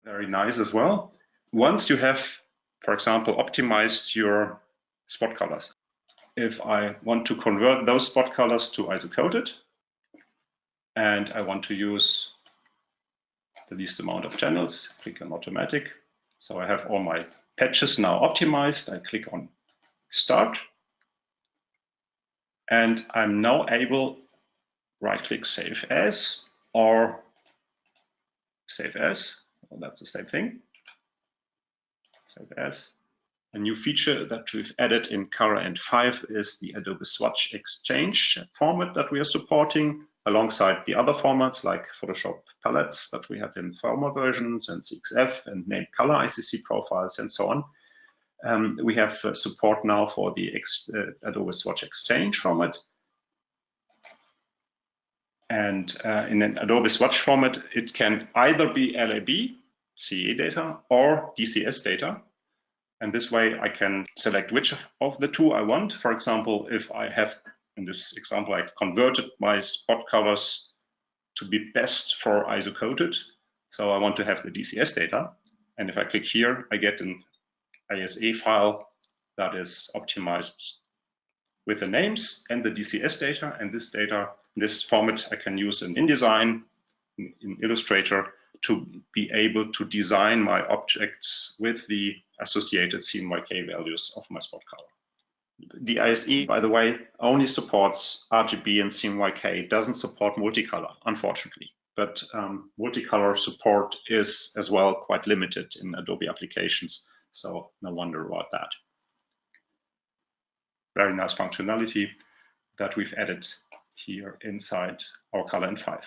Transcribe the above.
Very nice as well. Once you have, for example, optimized your spot colors, if I want to convert those spot colors to ISO-coated, and I want to use the least amount of channels, click on automatic. So I have all my patches now optimized. I click on start, and I'm now able right-click save as or save as. Well, that's the same thing. Save as. A new feature that we've added in ColorAnt 5 is the Adobe Swatch Exchange format that we are supporting, alongside the other formats like Photoshop palettes that we had in former versions and CXF and named color ICC profiles and so on. We have support now for the Adobe Swatch Exchange format. And in an Adobe Swatch format, it can either be LAB, CE data, or DCS data. And this way I can select which of the two I want. For example, if I have, in this example, I converted my spot colors to be best for ISO-coated. So I want to have the DCS data. And if I click here, I get an ASE file that is optimized with the names and the DCS data. And this data, this format, I can use in InDesign, in Illustrator, to be able to design my objects with the associated CMYK values of my spot color. The ASE, by the way, only supports RGB and CMYK, doesn't support multicolor, unfortunately. But multicolor support is as well quite limited in Adobe applications, so no wonder about that. Very nice functionality that we've added here inside our ColorAnt 5.